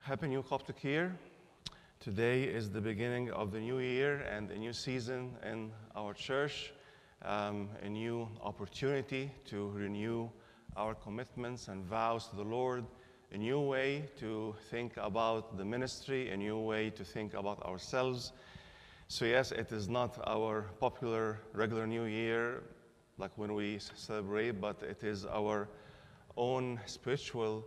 Happy New Coptic Year. Today is the beginning of the new year and a new season in our church, a new opportunity to renew our commitments and vows to the Lord, a new way to think about the ministry, a new way to think about ourselves. So yes, it is not our popular regular New Year like when we celebrate, but it is our own spiritual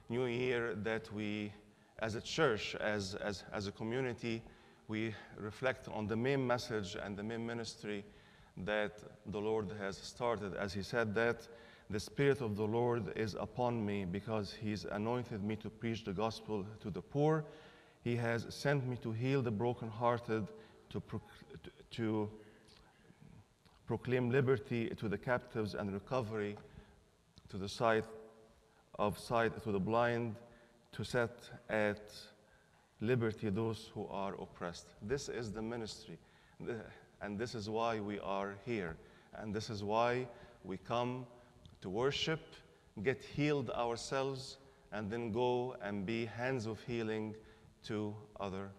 New Year that we, as a church, as a community, we reflect on the main message and the main ministry that the Lord has started. As he said that, the Spirit of the Lord is upon me because he's anointed me to preach the gospel to the poor. He has sent me to heal the brokenhearted, to proclaim liberty to the captives and recovery to the sight to the blind, to set at liberty those who are oppressed. This is the ministry, and this is why we are here, and this is why we come to worship, get healed ourselves, and then go and be hands of healing to other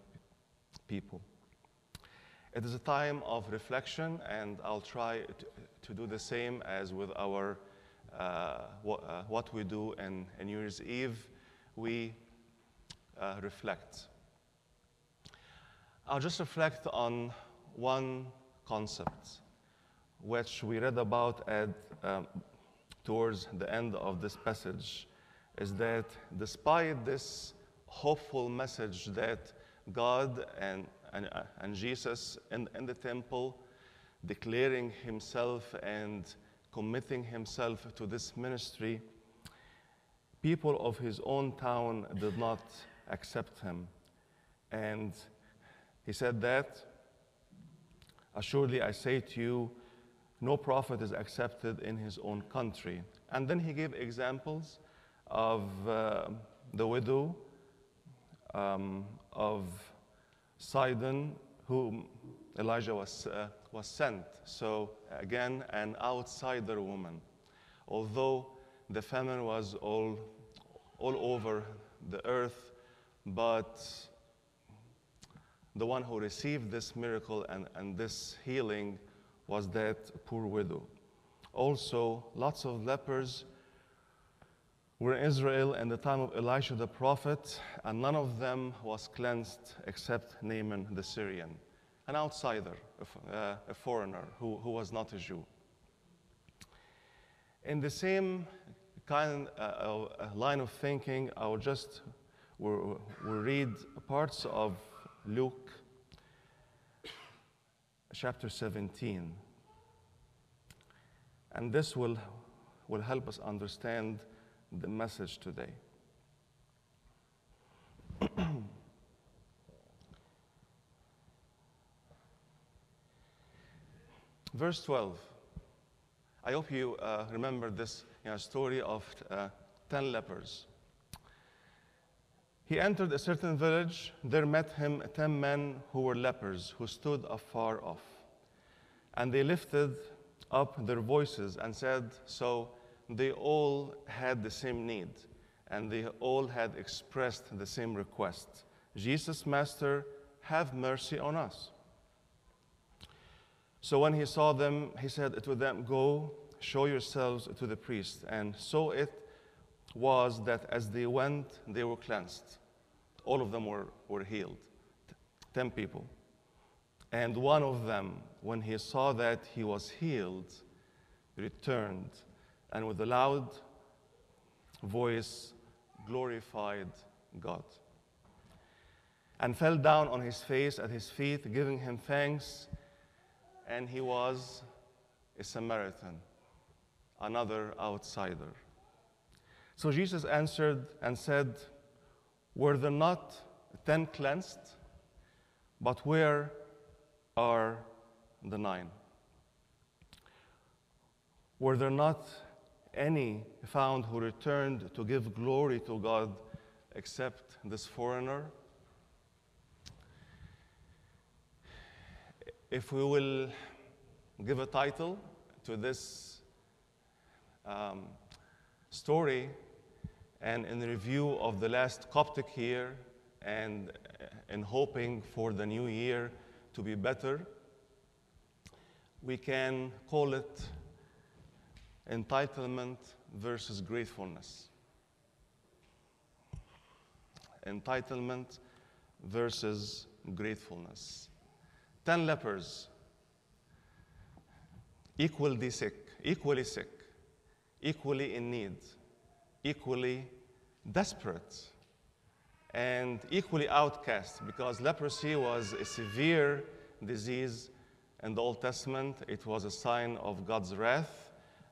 people. It is a time of reflection, and I'll try to do the same as with our what we do in New Year's Eve. We reflect. I'll just reflect on one concept, which we read about towards the end of this passage, is that despite this hopeful message that God and Jesus in the temple, declaring himself and committing himself to this ministry, people of his own town did not accept him. And he said that, assuredly I say to you, no prophet is accepted in his own country. And then he gave examples of the widow of Sidon, whom Elijah was sent. So again, an outsider woman. Although the famine was all over the earth, but the one who received this miracle and this healing was that poor widow. Also, lots of lepers were in Israel in the time of Elisha the prophet, and none of them was cleansed except Naaman the Syrian, an outsider, a foreigner who was not a Jew. In the same kind of line of thinking, we'll read parts of Luke chapter 17. And this will help us understand the message today. Verse 12. I hope you remember this story of 10 lepers. He entered a certain village. There met him 10 men who were lepers, who stood afar off. And they lifted up their voices and said, so they all had the same need, and they all had expressed the same request. Jesus, Master, have mercy on us. So when he saw them, he said to them, go, show yourselves to the priest. And so it was that as they went, they were cleansed. All of them were healed, 10 people. And one of them, when he saw that he was healed, returned, and with a loud voice glorified God, and fell down on his face at his feet, giving him thanks. And he was a Samaritan, another outsider. So Jesus answered and said, were there not 10 cleansed? But where are the 9? Were there not any found who returned to give glory to God except this foreigner? If we will give a title to this story, and in review of the last Coptic year, and in hoping for the new year to be better, we can call it entitlement versus gratefulness. Entitlement versus gratefulness. 10 lepers, equally sick, equally in need, equally desperate, and equally outcast, because leprosy was a severe disease in the Old Testament. It was a sign of God's wrath.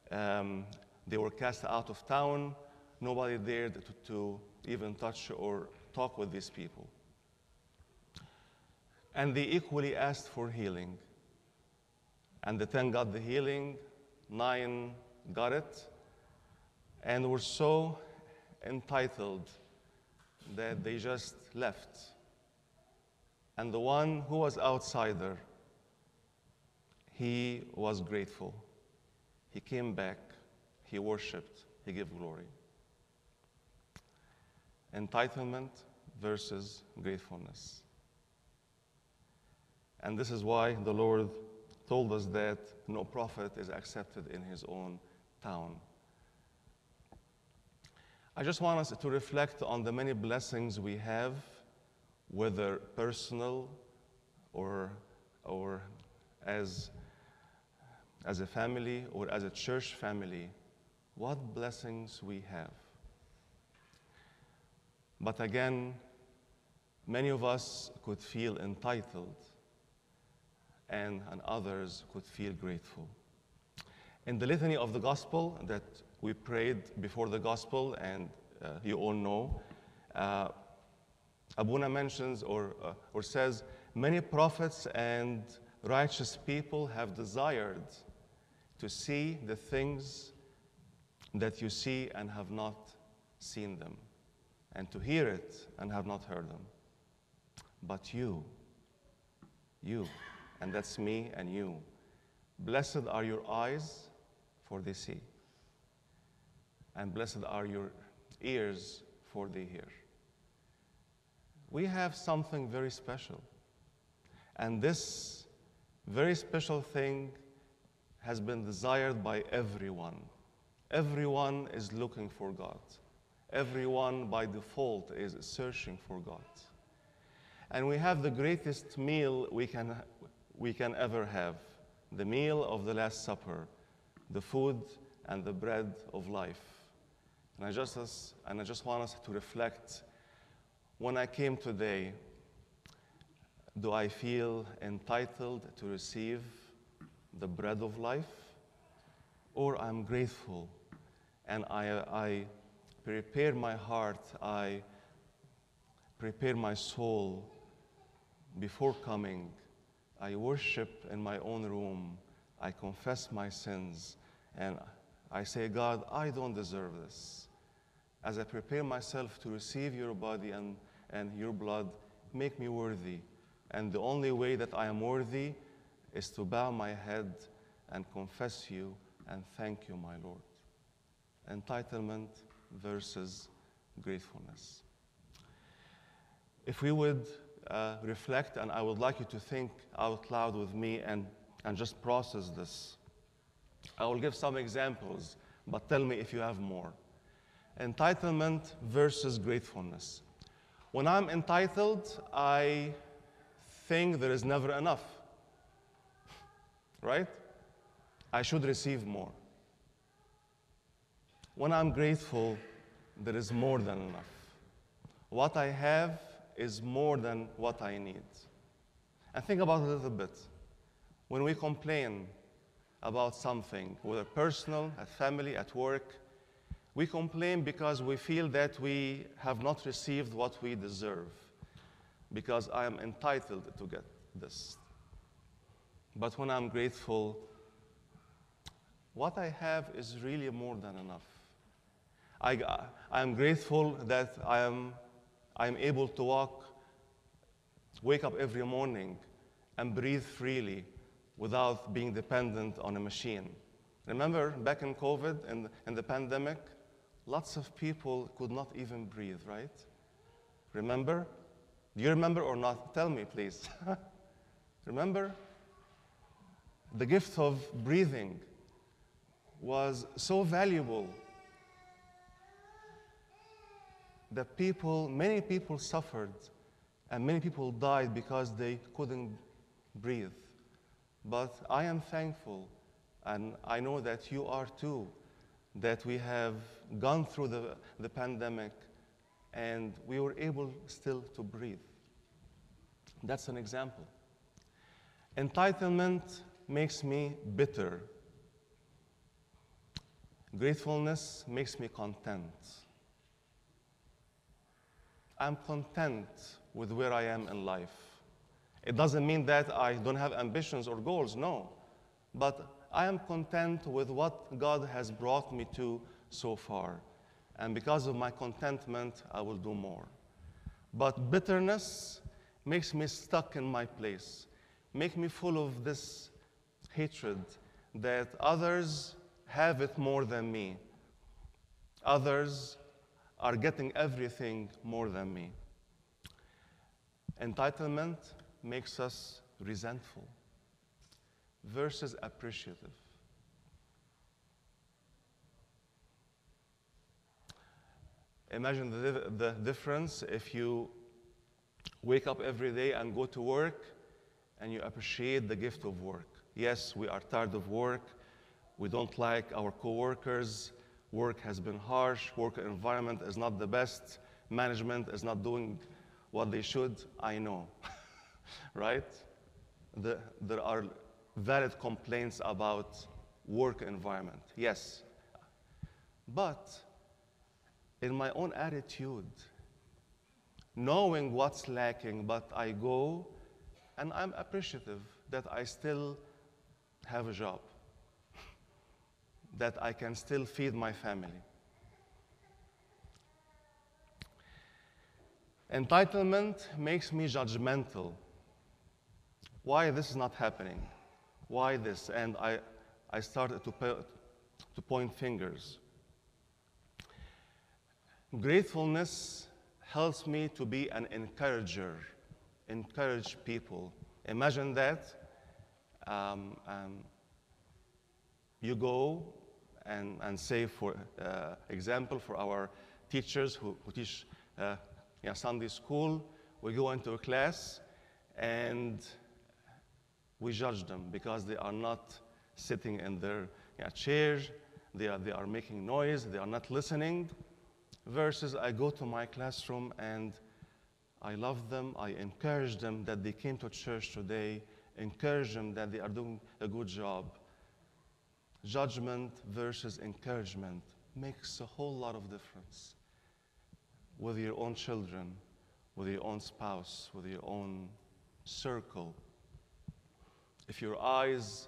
They were cast out of town. Nobody dared to even touch or talk with these people. And they equally asked for healing. And the 10 got the healing, 9 got it, and were so entitled that they just left. And the one who was outsider, he was grateful. He came back, he worshiped, he gave glory. Entitlement versus gratefulness. And this is why the Lord told us that no prophet is accepted in his own town. I just want us to reflect on the many blessings we have, whether personal or as a family or as a church family, what blessings we have. But again, many of us could feel entitled, and others could feel grateful. In the litany of the gospel that we prayed before the gospel, and you all know, Abuna mentions or says, many prophets and righteous people have desired to see the things that you see and have not seen them, and to hear it and have not heard them. But you, and that's me and you, blessed are your eyes, for they see, and blessed are your ears, for they hear. We have something very special, and this very special thing has been desired by everyone. Everyone is looking for God. Everyone by default is searching for God. And we have the greatest meal we can ever have, the meal of the Last Supper, the food and the bread of life. And I just want us to reflect, when I came today, do I feel entitled to receive the bread of life? Or I'm grateful and I prepare my heart, I prepare my soul before coming. I worship in my own room. I confess my sins, and I say, God, I don't deserve this. As I prepare myself to receive your body and your blood, make me worthy. And the only way that I am worthy is to bow my head and confess you and thank you, my Lord. Entitlement versus gratefulness. If we would reflect, and I would like you to think out loud with me and just process this. I will give some examples, but tell me if you have more. Entitlement versus gratefulness. When I'm entitled, I think there is never enough, right? I should receive more. When I'm grateful, there is more than enough. What I have is more than what I need. And think about it a little bit. When we complain about something, whether personal, at family, at work, we complain because we feel that we have not received what we deserve, because I am entitled to get this. But when I'm grateful, what I have is really more than enough. I'm grateful that I'm able to wake up every morning and breathe freely without being dependent on a machine. Remember back in COVID and the pandemic, lots of people could not even breathe, right? Remember? Do you remember or not? Tell me, please. Remember? The gift of breathing was so valuable that many people suffered and many people died because they couldn't breathe. But I am thankful, and I know that you are too, that we have gone through the pandemic and we were able still to breathe. That's an example. Entitlement makes me bitter. Gratefulness makes me content. I'm content with where I am in life. It doesn't mean that I don't have ambitions or goals, no. But I am content with what God has brought me to so far. And because of my contentment, I will do more. But bitterness makes me stuck in my place, make me full of this hatred that others have it more than me. Others are getting everything more than me. Entitlement makes us resentful versus appreciative. Imagine the difference if you wake up every day and go to work and you appreciate the gift of work. Yes, we are tired of work. We don't like our coworkers. Work has been harsh. Work environment is not the best. Management is not doing what they should. I know, right? There are valid complaints about work environment, yes. But in my own attitude, knowing what's lacking, but I go and I'm appreciative that I still have a job, that I can still feed my family. Entitlement makes me judgmental. Why this is not happening? Why this? And I started to point fingers. Gratefulness helps me to be an encourager, encourage people. Imagine that you go and say, for example, for our teachers who teach Sunday school, we go into a class and we judge them because they are not sitting in their chairs, they are making noise, they are not listening, versus I go to my classroom and I love them, I encourage them that they came to church today, encourage them that they are doing a good job. Judgment versus encouragement makes a whole lot of difference with your own children, with your own spouse, with your own circle. If your eyes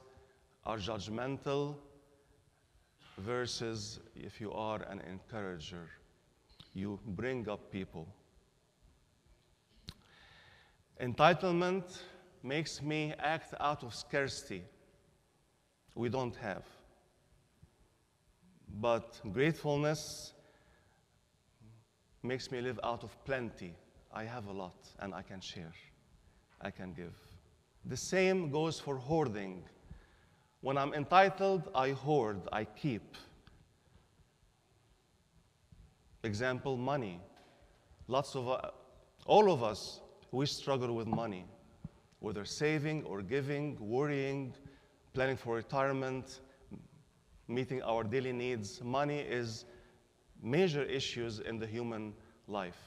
are judgmental versus if you are an encourager, you bring up people. Entitlement makes me act out of scarcity. We don't have. But gratefulness makes me live out of plenty. I have a lot and I can share, I can give. The same goes for hoarding. When I'm entitled, I hoard, I keep. Example, money. All of us, we struggle with money, whether saving or giving, worrying, planning for retirement, meeting our daily needs. Money is major issues in the human life.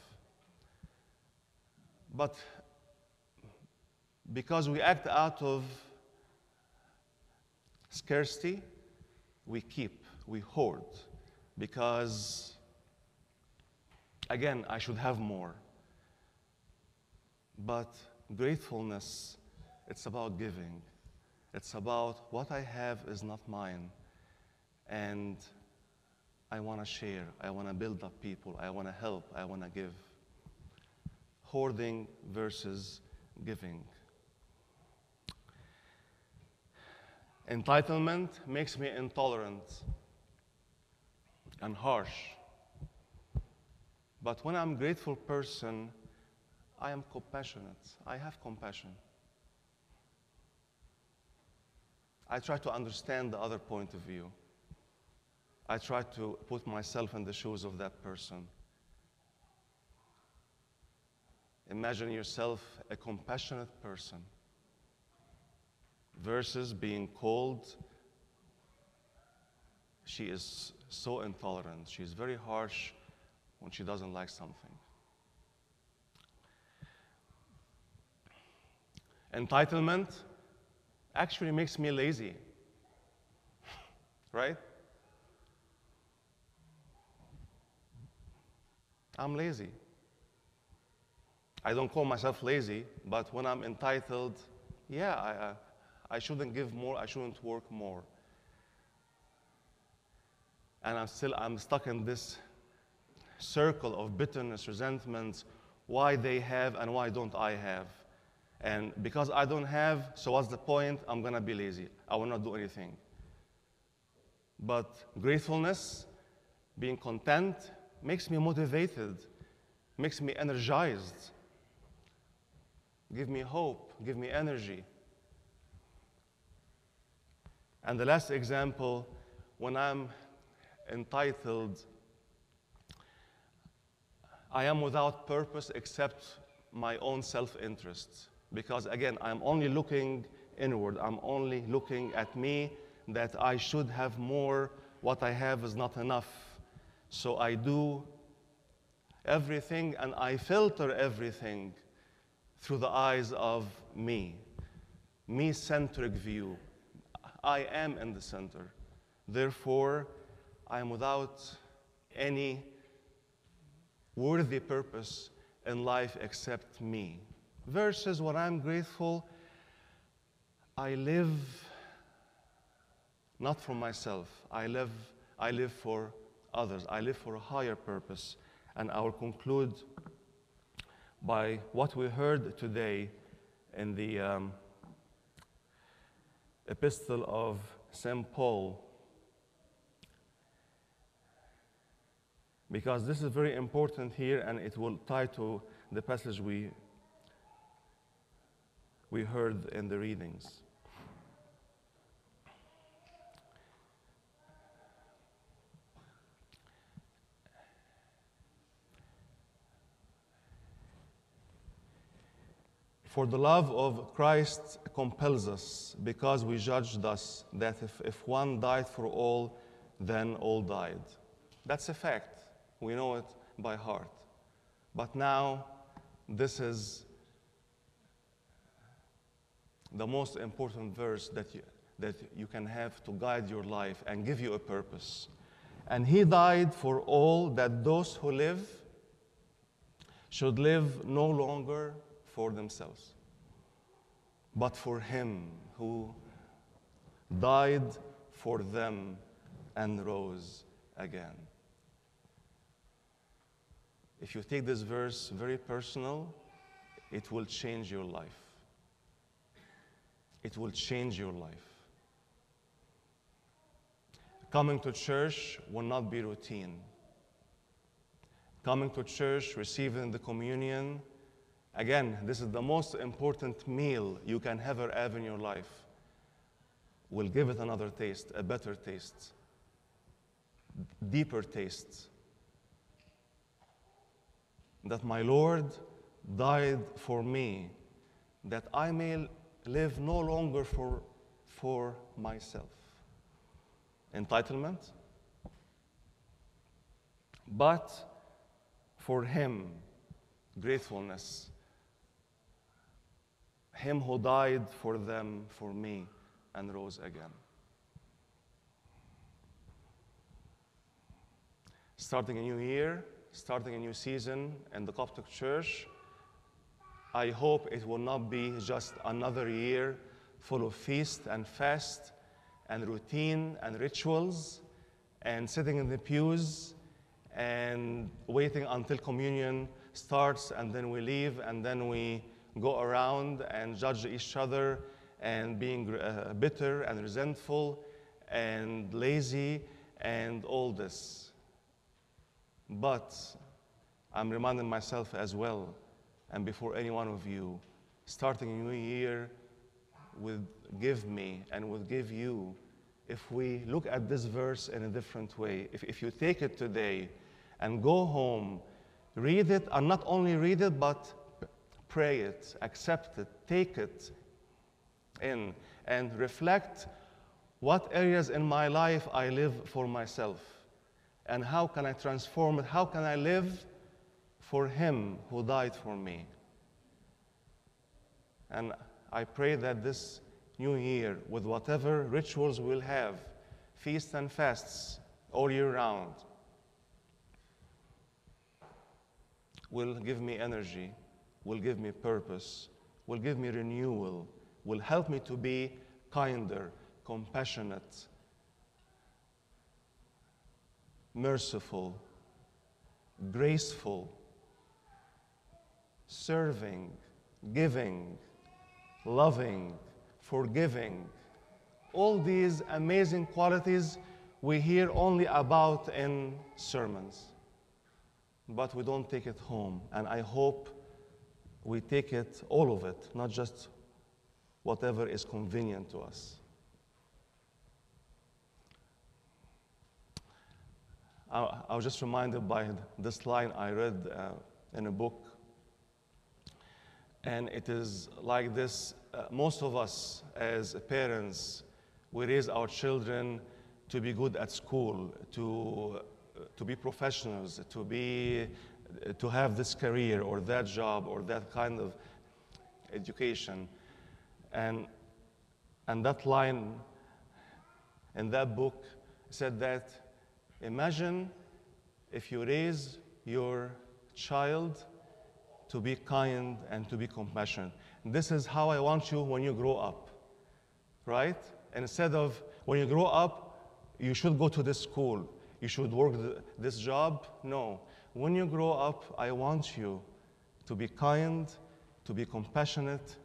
But because we act out of scarcity, we keep, we hoard, because, again, I should have more. But gratefulness, it's about giving. It's about what I have is not mine. And I want to share, I want to build up people, I want to help, I want to give. Hoarding versus giving. Entitlement makes me intolerant and harsh. But when I'm a grateful person, I am compassionate. I have compassion. I try to understand the other point of view. I try to put myself in the shoes of that person. Imagine yourself a compassionate person versus being cold. She is so intolerant. She's very harsh when she doesn't like something. Entitlement actually makes me lazy, right? I'm lazy. I don't call myself lazy, but when I'm entitled, yeah, I shouldn't give more, I shouldn't work more. And I'm stuck in this circle of bitterness, resentment, why they have and why don't I have. And because I don't have, so what's the point? I'm gonna be lazy. I will not do anything. But gratefulness, being content, makes me motivated, makes me energized. Give me hope, give me energy. And the last example, when I'm entitled, I am without purpose except my own self-interest. Because again, I'm only looking inward. I'm only looking at me, that I should have more. What I have is not enough. So I do everything and I filter everything through the eyes of me. Me-centric view. I am in the center. Therefore, I am without any worthy purpose in life except me. Versus when I'm grateful, I live not for myself. I live for others. I live for a higher purpose. And I will conclude by what we heard today in the epistle of St. Paul, because this is very important here and it will tie to the passage we heard in the readings. For the love of Christ compels us, because we judge thus, that if one died for all, then all died. That's a fact. We know it by heart. But now, this is the most important verse that you can have to guide your life and give you a purpose. And he died for all, that those who live should live no longer for themselves, but for him who died for them and rose again. If you take this verse very personal, it will change your life. It will change your life. Coming to church will not be routine. Coming to church, receiving the communion, again, this is the most important meal you can ever have in your life. Will give it another taste, a better taste, deeper taste. That my Lord died for me, that I may live no longer for myself. Entitlement, but for him, gratefulness. Him who died for them, for me, and rose again. Starting a new year, starting a new season in the Coptic Church, I hope it will not be just another year full of feast and fast and routine and rituals and sitting in the pews and waiting until communion starts and then we leave and then we go around and judge each other and being bitter and resentful and lazy and all this. But I'm reminding myself as well and before any one of you, starting a new year will give me and will give you, if we look at this verse in a different way, if you take it today and go home, read it, and not only read it, but pray it, accept it, take it in, and reflect what areas in my life I live for myself, and how can I transform it, how can I live for Him who died for me. And I pray that this new year, with whatever rituals we'll have, feasts and fasts all year round, will give me energy, will give me purpose, will give me renewal, will help me to be kinder, compassionate, merciful, graceful, serving, giving, loving, forgiving. All these amazing qualities we hear only about in sermons, but we don't take it home. And I hope we take it, all of it, not just whatever is convenient to us. I was just reminded by this line I read in a book, and it is like this. Most of us as parents, we raise our children to be good at school, to be professionals, to have this career or that job or that kind of education. And that line in that book said that, imagine if you raise your child to be kind and to be compassionate. This is how I want you when you grow up, right? And instead of when you grow up, you should go to this school, you should work this job. No, when you grow up, I want you to be kind, to be compassionate,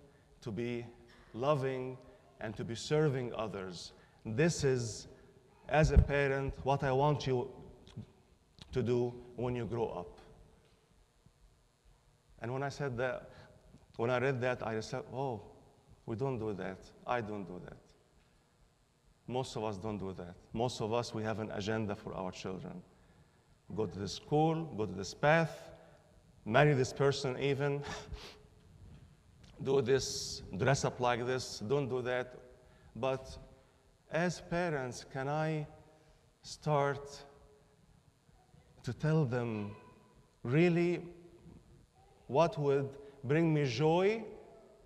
to be loving, and to be serving others. This is, as a parent, what I want you to do when you grow up. And when I said that, when I read that, I said, oh, we don't do that. I don't do that. Most of us don't do that. Most of us, we have an agenda for our children. Go to this school, go to this path, marry this person even, do this, dress up like this, don't do that. But as parents, can I start to tell them really what would bring me joy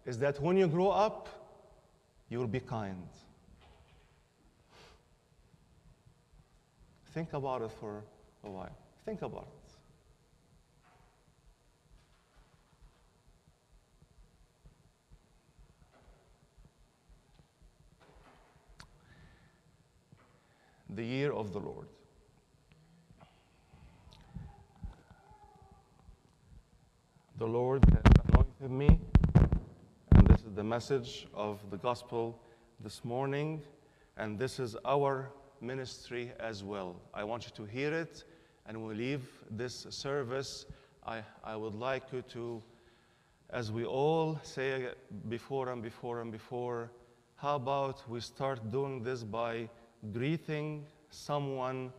is that when you grow up, you will be kind. Think about it for a while. Think about it. The year of the Lord. The Lord has anointed me, and this is the message of the gospel this morning, and this is our ministry as well. I want you to hear it, and when we leave this service, I would like you to, as we all say before and before and before, how about we start doing this by greeting someone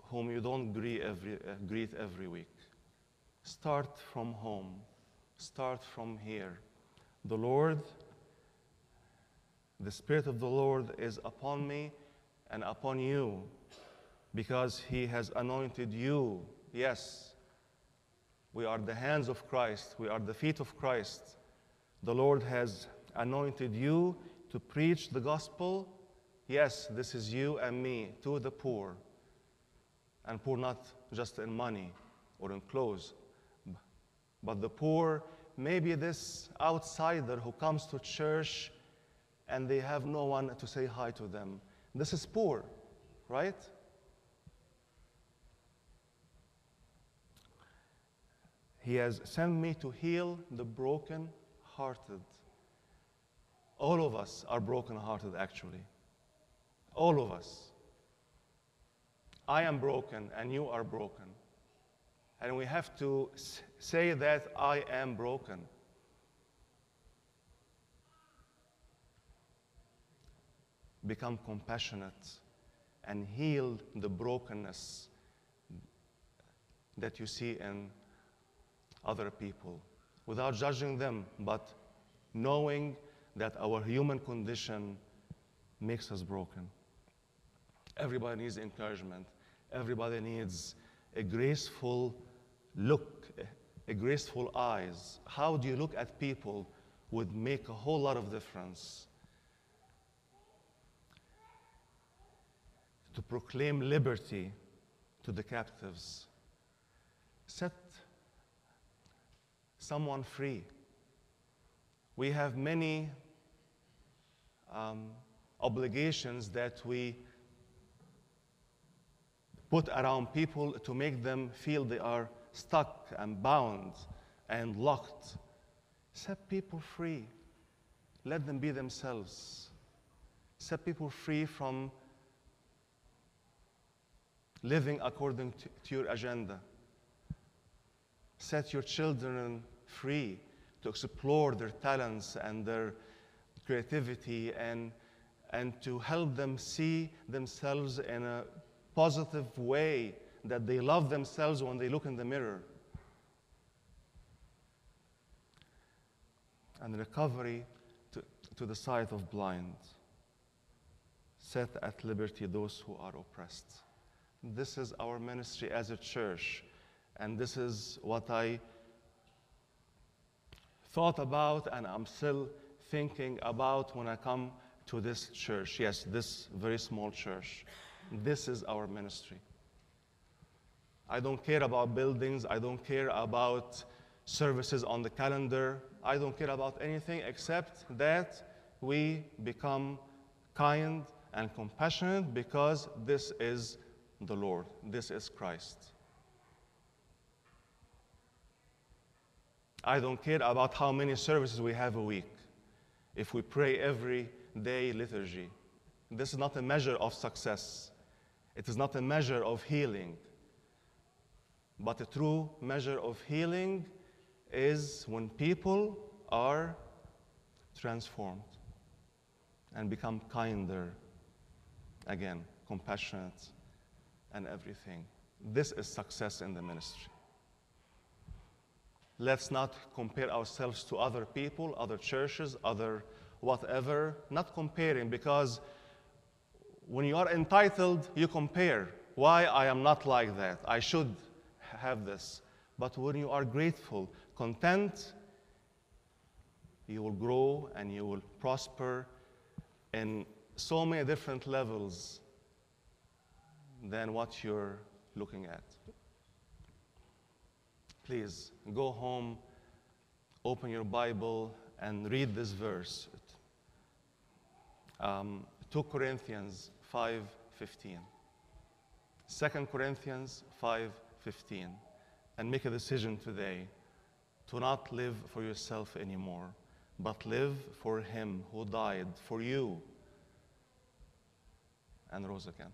whom you don't greet every week. Start from home. Start from here. The Lord, the Spirit of the Lord is upon me and upon you because He has anointed you. Yes, we are the hands of Christ. We are the feet of Christ. The Lord has anointed you to preach the gospel. Yes, this is you and me, to the poor. And poor not just in money or in clothes, but the poor, maybe this outsider who comes to church and they have no one to say hi to them. This is poor, right? He has sent me to heal the broken-hearted. All of us are broken-hearted, actually. All of us. I am broken and you are broken. And we have to say that I am broken. Become compassionate and heal the brokenness that you see in other people without judging them, but knowing that our human condition makes us broken. Everybody needs encouragement. Everybody needs a graceful look, a graceful eyes. How do you look at people would make a whole lot of difference. To proclaim liberty to the captives. Set someone free. We have many obligations that we put around people to make them feel they are stuck and bound and locked. Set people free. Let them be themselves. Set people free from living according to your agenda. Set your children free to explore their talents and their creativity and to help them see themselves in a positive way, that they love themselves when they look in the mirror. And recovery to the sight of blind. Set at liberty those who are oppressed. This is our ministry as a church, and this is what I thought about and I'm still thinking about when I come to this church. Yes, this very small church. This is our ministry. I don't care about buildings. I don't care about services on the calendar. I don't care about anything except that we become kind and compassionate because this is the Lord. This is Christ. I don't care about how many services we have a week. If we pray every day liturgy, this is not a measure of success. It is not a measure of healing. But a true measure of healing is when people are transformed and become kinder again, compassionate and everything. This is success in the ministry. Let's not compare ourselves to other people, other churches, other whatever. Not comparing, because when you are entitled, you compare. Why I am not like that? I should have this. But when you are grateful, content, you will grow and you will prosper in so many different levels than what you're looking at. Please go home, open your Bible, and read this verse. 2 Corinthians 5:15. 2 Corinthians 5:15. And make a decision today to not live for yourself anymore, but live for Him who died for you and rose again.